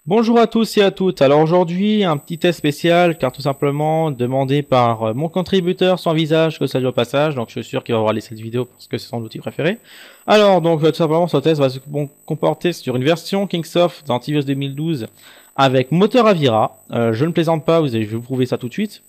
Bonjour à tous et à toutes. Alors aujourd'hui, un petit test spécial car tout simplement demandé par mon contributeur sans visage que salue au passage. Donc je suis sûr qu'il va avoir laissé cette vidéo parce que c'est son outil préféré. Alors donc tout simplement ce test va se comporter sur une version Kingsoft d'Antivirus 2012 avec moteur Avira. Je ne plaisante pas, je vais vous prouver ça tout de suite.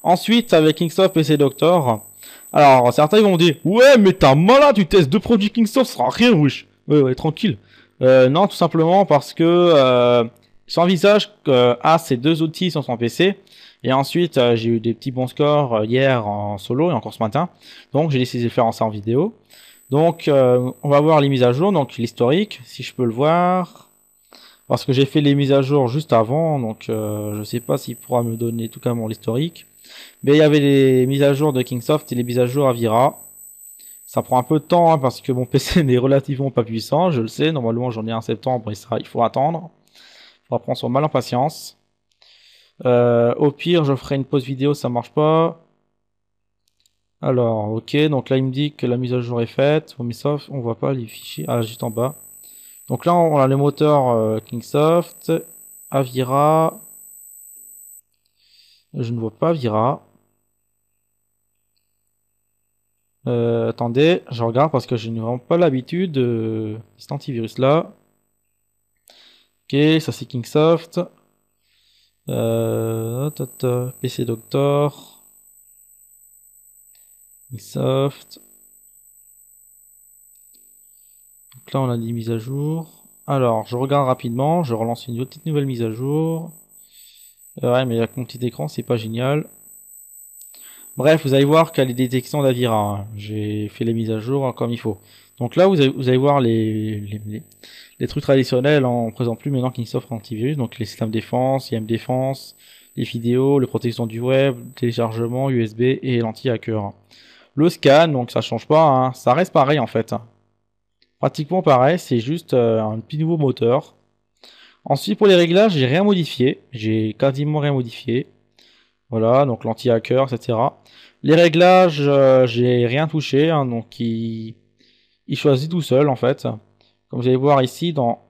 Ensuite avec Kingsoft PC Doctor. Alors certains ils vont me dire ouais mais t'as malade, tu testes deux produits Kingsoft, ça sera rien wesh. Ouais tranquille. Non, tout simplement parce que j'envisage que ces deux outils sur son PC. Et ensuite, j'ai eu des petits bons scores hier en solo et encore ce matin. Donc, j'ai décidé de faire ça en vidéo. Donc, on va voir les mises à jour, donc l'historique, si je peux le voir. Parce que j'ai fait les mises à jour juste avant, donc je sais pas s'il pourra me donner tout cas mon historique. Mais il y avait les mises à jour de Kingsoft et les mises à jour Avira. Ça prend un peu de temps hein, parce que mon PC n'est relativement pas puissant, je le sais. Normalement, j'en ai un septembre et ça, il faut attendre. Il faudra prendre son mal en patience. Au pire, je ferai une pause vidéo, ça marche pas. Alors, ok, donc là il me dit que la mise à jour est faite. Microsoft, on voit pas les fichiers. Ah, juste en bas. Donc là, on a le moteur Kingsoft, Avira. Je ne vois pas Avira. Attendez, je regarde parce que je n'ai vraiment pas l'habitude de cet antivirus là. Ok, ça c'est Kingsoft. PC Doctor. Kingsoft. Donc là, on a des mises à jour. Alors, je regarde rapidement. Je relance une petite nouvelle mise à jour. Ouais, mais avec mon petit écran, c'est pas génial. Bref, vous allez voir qu'il y a les détections d'Avira. Hein. J'ai fait les mises à jour hein, comme il faut. Donc là, vous allez voir les trucs traditionnels. Hein. On ne présente plus maintenant Kingsoft antivirus. Donc les systèmes défense, IM défense, les vidéos, les protections du web, téléchargement, USB et l'anti-hacker. Le scan, donc ça change pas. Hein. Ça reste pareil en fait. Pratiquement pareil, c'est juste un petit nouveau moteur. Ensuite, pour les réglages, j'ai rien modifié. J'ai quasiment rien modifié. Voilà, donc l'anti-hacker, etc. Les réglages, j'ai rien touché. Hein, donc, il choisit tout seul, en fait. Comme vous allez voir ici, dans...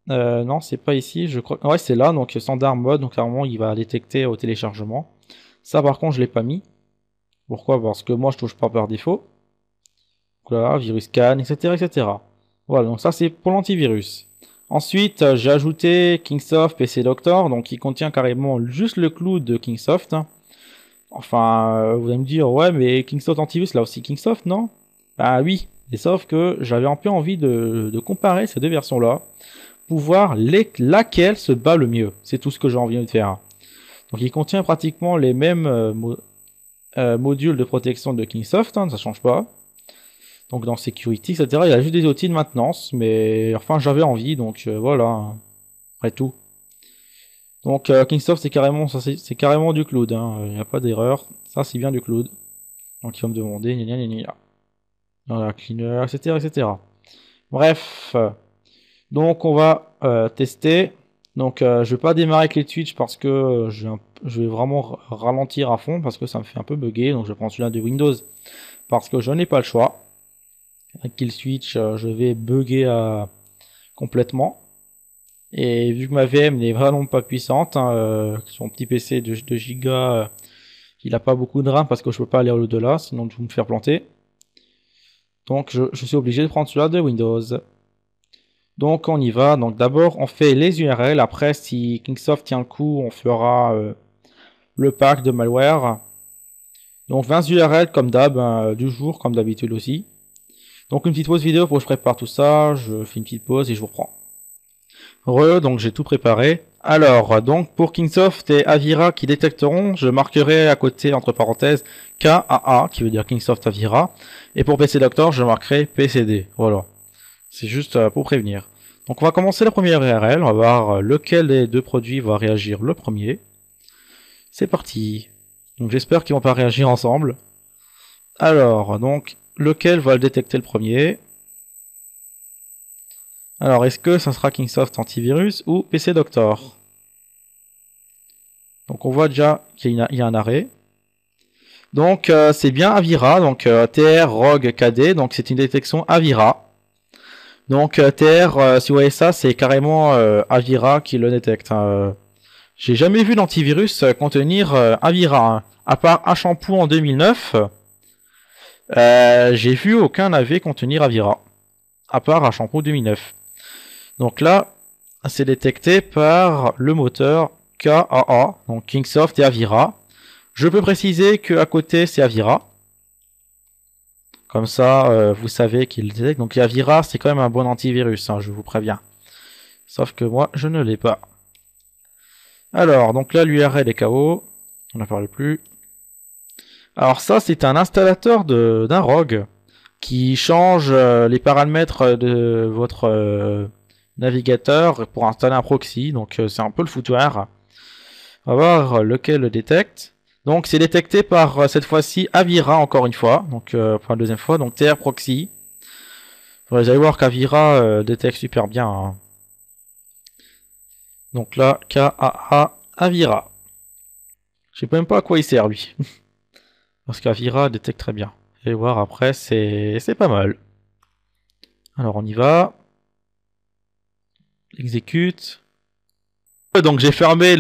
non, c'est pas ici, je crois... Ouais, c'est là, donc standard mode. Donc, normalement, il va détecter au téléchargement. Ça, par contre, je l'ai pas mis. Pourquoi? Parce que moi, je touche pas par défaut. Voilà, virus scan, etc., etc. Voilà, donc ça, c'est pour l'antivirus. Ensuite, j'ai ajouté Kingsoft PC Doctor, donc qui contient carrément juste le clou de Kingsoft. Hein. Enfin, vous allez me dire, ouais, mais Kingsoft Antivirus, là aussi Kingsoft, non? Bah oui, et sauf que j'avais un peu envie de comparer ces deux versions-là, pour voir laquelle se bat le mieux. C'est tout ce que j'ai envie de faire. Donc il contient pratiquement les mêmes modules de protection de Kingsoft, hein, ça change pas. Donc dans Security, etc. Il y a juste des outils de maintenance, mais enfin j'avais envie, donc voilà, hein. Après tout. Donc Kingsoft c'est carrément c'est carrément du cloud, hein. Il n'y a pas d'erreur. Ça c'est bien du cloud. Donc il va me demander, gna gna gna gna. Voilà, cleaner, etc. etc. Bref. Donc on va tester. Donc je vais pas démarrer avec les Twitch parce que je vais vraiment ralentir à fond parce que ça me fait un peu bugger. Donc je prends celui-là de Windows parce que je n'ai pas le choix. Avec Kill Switch, je vais bugger complètement. Et vu que ma VM n'est vraiment pas puissante, hein, son petit PC de 2 Go, il a pas beaucoup de RAM parce que je peux pas aller au-delà, sinon je vais me faire planter. Donc je suis obligé de prendre celui-là de Windows. Donc on y va. Donc d'abord on fait les URL. Après si Kingsoft tient le coup, on fera le pack de malware. Donc 20 URL comme d'hab, hein, du jour comme d'habitude aussi. Donc une petite pause vidéo pour que je prépare tout ça. Je fais une petite pause et je vous reprends. Donc j'ai tout préparé. Alors, donc pour Kingsoft et Avira qui détecteront, je marquerai à côté, entre parenthèses, KAA, qui veut dire Kingsoft Avira. Et pour PC Doctor, je marquerai PCD. Voilà. C'est juste pour prévenir. Donc on va commencer la première URL, on va voir lequel des deux produits va réagir le premier. C'est parti. Donc j'espère qu'ils vont pas réagir ensemble. Alors, donc, lequel va le détecter le premier? Alors, est-ce que ça sera Kingsoft Antivirus ou PC Doctor? Donc on voit déjà qu'il y a un arrêt. Donc c'est bien Avira, donc TR Rogue KD, donc c'est une détection Avira. Donc TR, si vous voyez ça, c'est carrément Avira qui le détecte, hein. J'ai jamais vu l'antivirus contenir Avira, hein. À part un shampoo en 2009, j'ai vu aucun AV contenir Avira. À part un shampoo 2009. Donc là, c'est détecté par le moteur KAA, donc Kingsoft et Avira. Je peux préciser qu'à côté, c'est Avira. Comme ça, vous savez qu'il détecte. Donc Avira, c'est quand même un bon antivirus, hein, je vous préviens. Sauf que moi, je ne l'ai pas. Alors, donc là, l'URL est KO. On n'en parle plus. Alors ça, c'est un installateur d'un ROG qui change les paramètres de votre navigateur pour installer un proxy. Donc c'est un peu le foutoir. On va voir lequel le détecte. Donc c'est détecté par cette fois-ci Avira encore une fois. Donc pour la deuxième fois. Donc TR Proxy. Vous allez voir qu'Avira détecte super bien, hein. Donc là, KAA Avira. Je sais même pas à quoi il sert lui. Parce qu'Avira détecte très bien. Et voir après, c'est pas mal. Alors on y va. Exécute. Donc j'ai fermé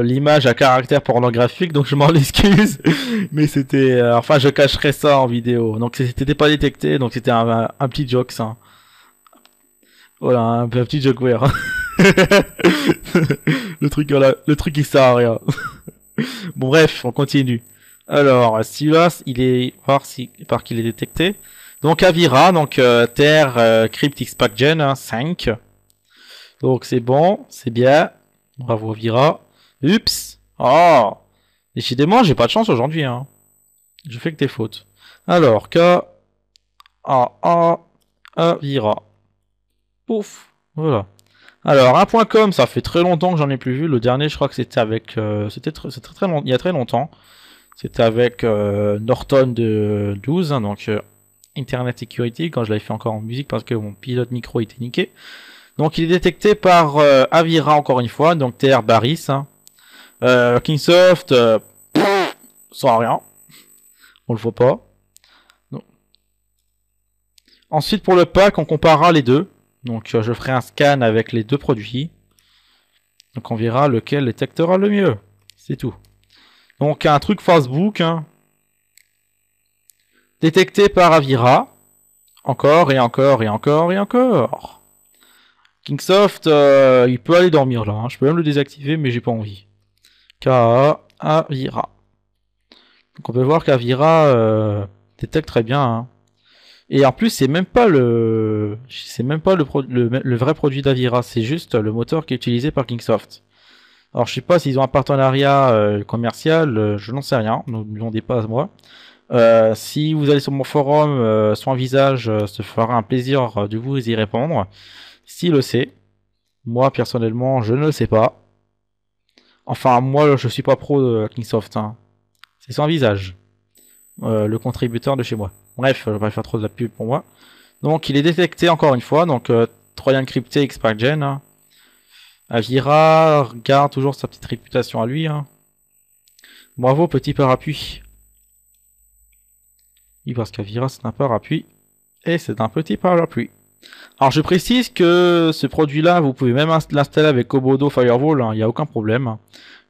l'image à caractère pornographique, donc je m'en excuse. Mais c'était... enfin, je cacherai ça en vidéo. Donc c'était pas détecté, donc c'était un petit joke, ça. Voilà, un petit jokeware. Le truc, voilà, le truc qui sert à rien. Bon bref, on continue. Alors, celui-là, il est... voir si par qui il est détecté. Donc Avira, donc TR Cryptix Pack Gen, hein, 5. Donc c'est bon, c'est bien. Bravo Avira. Ups. Oh. Décidément, j'ai pas de chance aujourd'hui, hein. Je fais que des fautes. Alors, K-A-A Avira. Pouf. Voilà. Alors, un point .com, ça fait très longtemps que j'en ai plus vu. Le dernier, je crois que c'était avec... c'était très long, il y a très longtemps. C'était avec Norton de 12, hein, donc Internet Security, quand je l'avais fait encore en musique parce que mon pilote micro était niqué. Donc il est détecté par Avira encore une fois, donc TR Baris, hein. Kingsoft, sans rien, on le voit pas. Donc. Ensuite pour le pack, on comparera les deux. Donc je ferai un scan avec les deux produits. Donc on verra lequel détectera le mieux. C'est tout. Donc un truc Facebook, hein. Détecté par Avira. Encore et encore et encore et encore. Kingsoft, il peut aller dormir là, hein. Je peux même le désactiver, mais j'ai pas envie. KA Avira. Donc on peut voir qu'Avira détecte très bien, hein. Et en plus, c'est même pas le vrai produit d'Avira, c'est juste le moteur qui est utilisé par Kingsoft. Alors je sais pas s'ils ont un partenariat commercial, je n'en sais rien, ne me demandez pas à moi. Si vous allez sur mon forum, Soin Visage se fera un plaisir de vous y répondre. S'il le sait. Moi, personnellement, je ne le sais pas. Enfin, moi, je suis pas pro de Kingsoft, hein. C'est Soin Visage. Le contributeur de chez moi. Bref, je vais pas faire trop de la pub pour moi. Donc, il est détecté encore une fois. Donc, Trojan Crypté X-Pack-Gen, hein. Avira garde toujours sa petite réputation à lui, hein. Bravo, petit parapluie. Oui, parce qu'Avira, c'est un parapluie. Et c'est un petit parapluie. Alors, je précise que ce produit-là, vous pouvez même l'installer avec Komodo Firewall, hein, il n'y a aucun problème.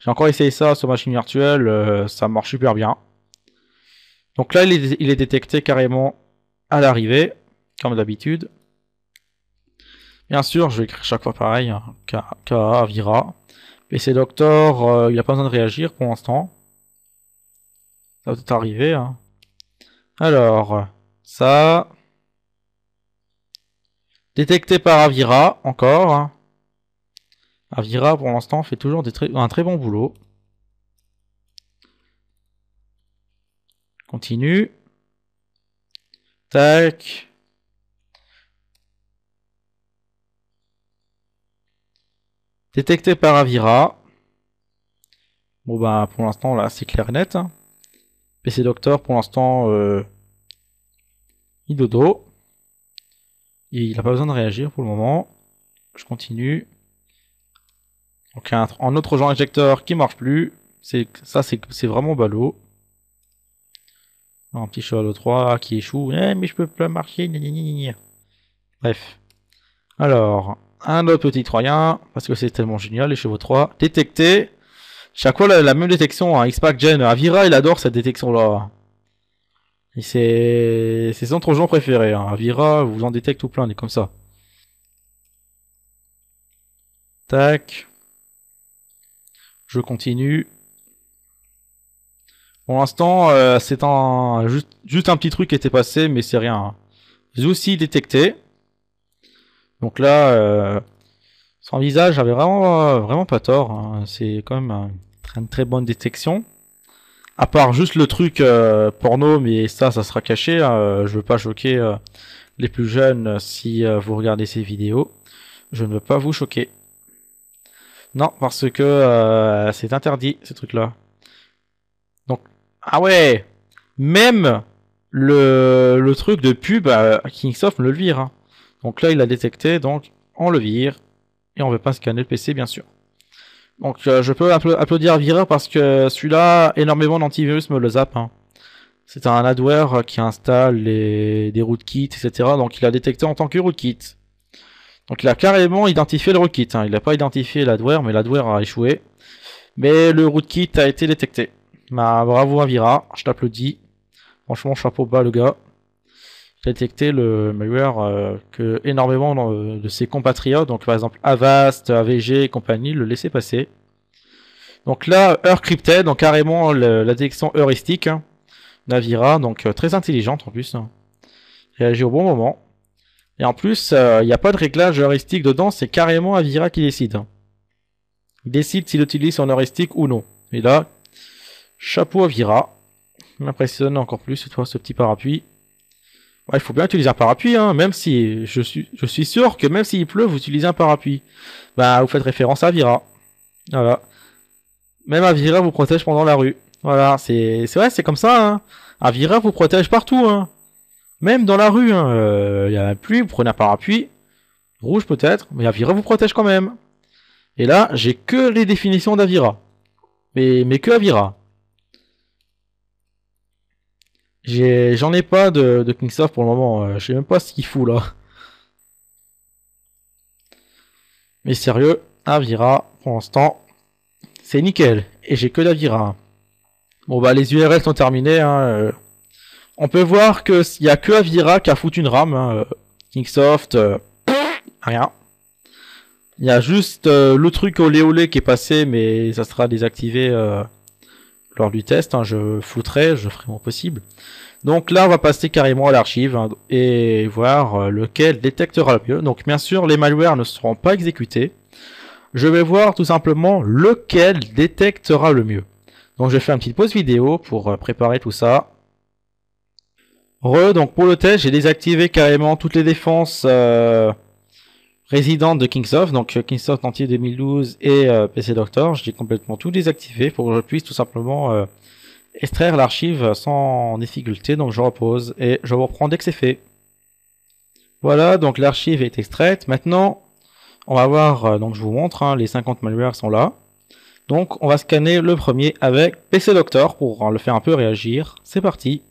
J'ai encore essayé ça sur machine virtuelle, ça marche super bien. Donc là, il est détecté carrément à l'arrivée, comme d'habitude. Bien sûr, je vais écrire chaque fois pareil, hein, KA, Avira. PC Doctor, il n'a pas besoin de réagir pour l'instant. Ça va peut-être arriver, hein. Alors, ça... Détecté par Avira, encore, hein. Avira, pour l'instant, fait toujours un très bon boulot. Continue. Tac. Détecté par Avira. Bon bah pour l'instant là c'est clair et net, hein. PC Doctor pour l'instant il dodo. Il n'a pas besoin de réagir pour le moment. Je continue. Donc un autre genre injecteur qui marche plus. C'est vraiment ballot. Un petit cheval 3 qui échoue. Eh mais je peux pas marcher. Gna gna gna gna. Bref. Alors, un autre petit troyen, parce que c'est tellement génial, les chevaux 3. Détecter. Chaque fois la même détection, hein. X-Pac Gen. Avira, il adore cette détection-là. C'est son trojan préféré. Hein. Avira, vous en détecte tout plein, des comme ça. Tac. Je continue. Pour l'instant, c'est juste un petit truc qui était passé, mais c'est rien. Hein. Zoussi détecté. Donc là, son visage avait vraiment pas tort. Hein. C'est quand même une très bonne détection. À part juste le truc porno, mais ça sera caché. Hein. Je veux pas choquer les plus jeunes si vous regardez ces vidéos. Je ne veux pas vous choquer. Non, parce que c'est interdit, ces trucs-là. Donc, ah ouais, même le truc de pub, Kingsoft me le vire. Hein. Donc là, il a détecté, donc on le vire. Et on veut pas scanner le PC, bien sûr. Donc je peux applaudir Avira parce que celui-là, énormément d'antivirus me le zappe. Hein. C'est un adware qui installe des rootkits, etc. Donc il a détecté en tant que rootkit. Donc il a carrément identifié le rootkit. Hein. Il n'a pas identifié l'adware, mais l'adware a échoué. Mais le rootkit a été détecté. Bah, bravo Avira, je t'applaudis. Franchement, chapeau bas le gars. Il a détecté le malware que énormément de ses compatriotes, donc par exemple Avast, AVG et compagnie, le laissaient passer. Donc là, Heure Crypted, donc carrément la détection heuristique hein, d'Avira, donc très intelligente en plus. Hein. Réagit au bon moment. Et en plus, il n'y a pas de réglage heuristique dedans, c'est carrément Avira qui décide. Hein. Il décide s'il utilise son heuristique ou non. Et là, chapeau Avira. Il m'impressionne encore plus cette fois ce petit parapluie. Ouais, il faut bien utiliser un parapluie, hein, même si je suis sûr que même s'il pleut, vous utilisez un parapluie. Bah, vous faites référence à Avira. Voilà. Même Avira vous protège pendant la rue. Voilà, c'est vrai, c'est comme ça. Hein. Avira vous protège partout. Hein. Même dans la rue, il y a la pluie, vous prenez un parapluie. Rouge peut-être, mais Avira vous protège quand même. Et là, j'ai que les définitions d'Avira. Mais que Avira. J'en ai pas de Kingsoft pour le moment. Je sais même pas ce qu'il fout là. Mais sérieux, Avira, pour l'instant, c'est nickel. Et j'ai que d'Avira. Bon bah les URL sont terminées. Hein. On peut voir que il y a que Avira qui a foutu une RAM. Hein. Kingsoft, rien. Il y a juste le truc olé olé qui est passé, mais ça sera désactivé lors du test. Hein. Je ferai mon possible. Donc là, on va passer carrément à l'archive hein, et voir lequel détectera le mieux. Donc bien sûr, les malwares ne seront pas exécutés. Je vais voir tout simplement lequel détectera le mieux. Donc je vais faire une petite pause vidéo pour préparer tout ça. Donc pour le test, j'ai désactivé carrément toutes les défenses résidentes de Kingsoft. Donc Kingsoft entier 2012 et PC Doctor. J'ai complètement tout désactivé pour que je puisse tout simplement extraire l'archive sans difficulté. Donc je repose et je vous reprends dès que c'est fait. Voilà, donc l'archive est extraite. Maintenant, on va voir, donc je vous montre, hein, les 50 malwares sont là. Donc on va scanner le premier avec PC Doctor pour le faire un peu réagir. C'est parti.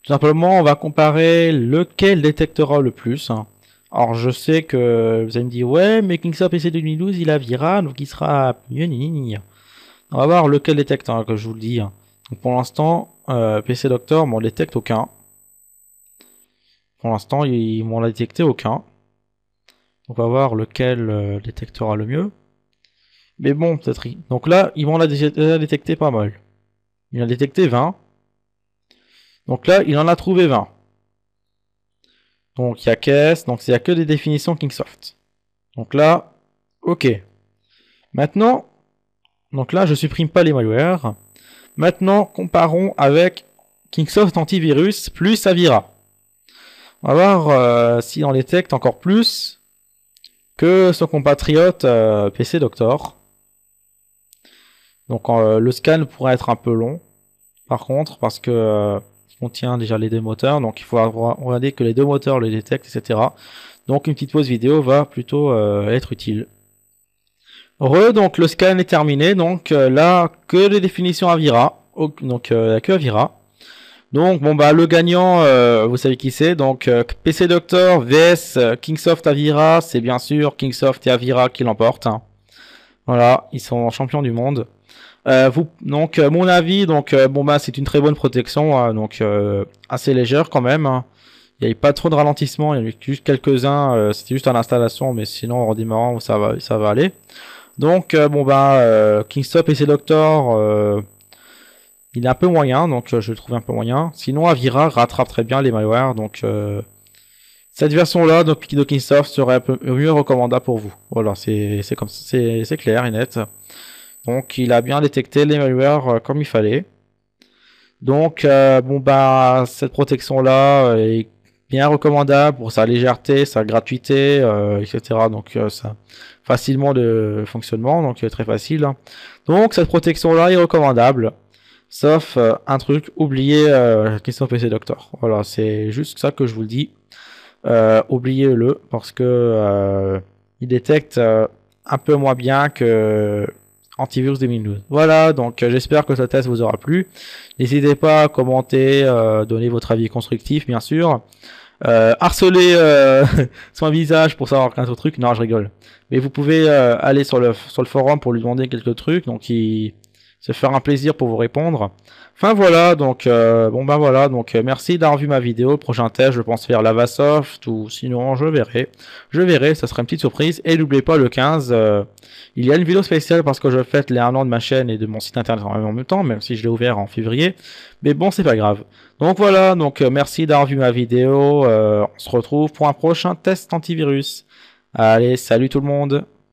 Tout simplement, on va comparer lequel détectera le plus. Hein. Alors je sais que vous allez me dire, ouais, mais Kingsoft PC 2012, il a Avira, donc il sera mieux, On va voir lequel détecte, hein, que je vous le dis. Hein. Donc pour l'instant, PC Doctor m'en détecte aucun. Pour l'instant, ils m'en a détecté aucun. On va voir lequel détectera le mieux. Mais bon, peut-être. Donc là, ils m'en a déjà détecté pas mal. Il en a détecté 20. Donc là, il en a trouvé 20. Donc il y a caisse, donc il n'y a que des définitions Kingsoft. Donc là, ok. Maintenant, donc là, je supprime pas les malwares. Maintenant, comparons avec Kingsoft Antivirus plus Avira. On va voir si on détecte encore plus que son compatriote PC Doctor. Donc le scan pourrait être un peu long, par contre, parce que il contient déjà les deux moteurs, donc il faut regarder que les deux moteurs le détectent, etc. Donc une petite pause vidéo va plutôt être utile. Donc le scan est terminé, donc là que les définitions Avira, donc que Avira. Donc bon bah le gagnant, vous savez qui c'est. Donc PC Doctor vs Kingsoft Avira, c'est bien sûr Kingsoft et Avira qui l'emportent, hein. Voilà, ils sont champions du monde. Donc mon avis, donc bon bah c'est une très bonne protection, hein, donc assez légère quand même, hein. Il n'y avait pas trop de ralentissement, il y a eu juste quelques-uns, c'était juste à l'installation, mais sinon en redémarrant ça va aller. Donc bon bah Kingstop et ses Doctors, il est un peu moyen, donc je le trouve un peu moyen. Sinon Avira rattrape très bien les malwares, donc cette version-là de Kingstop serait un peu mieux recommandable pour vous. Voilà, c'est comme c'est clair et net. Donc il a bien détecté les malwares comme il fallait. Donc bon bah cette protection là est bien recommandable pour sa légèreté, sa gratuité, etc. Donc ça facilement de fonctionnement, donc très facile, hein. Donc cette protection là est recommandable. Sauf un truc, oubliez question PC Doctor. Voilà, c'est juste ça que je vous le dis. Oubliez-le parce que il détecte un peu moins bien que Antivirus 2012. Voilà, donc j'espère que ce test vous aura plu. N'hésitez pas à commenter, donner votre avis constructif, bien sûr. Harceler son visage pour savoir qu'un autre truc. Non, je rigole. Mais vous pouvez aller sur le forum pour lui demander quelques trucs. Donc, il se faire un plaisir pour vous répondre. Enfin voilà, donc bon ben voilà, donc merci d'avoir vu ma vidéo. Le prochain test, je pense faire Lavasoft ou sinon je verrai, ça sera une petite surprise. Et n'oubliez pas le 15, il y a une vidéo spéciale parce que je fête les 1 an de ma chaîne et de mon site internet en même temps, même si je l'ai ouvert en février. Mais bon, c'est pas grave. Donc voilà, donc merci d'avoir vu ma vidéo. On se retrouve pour un prochain test antivirus. Allez, salut tout le monde.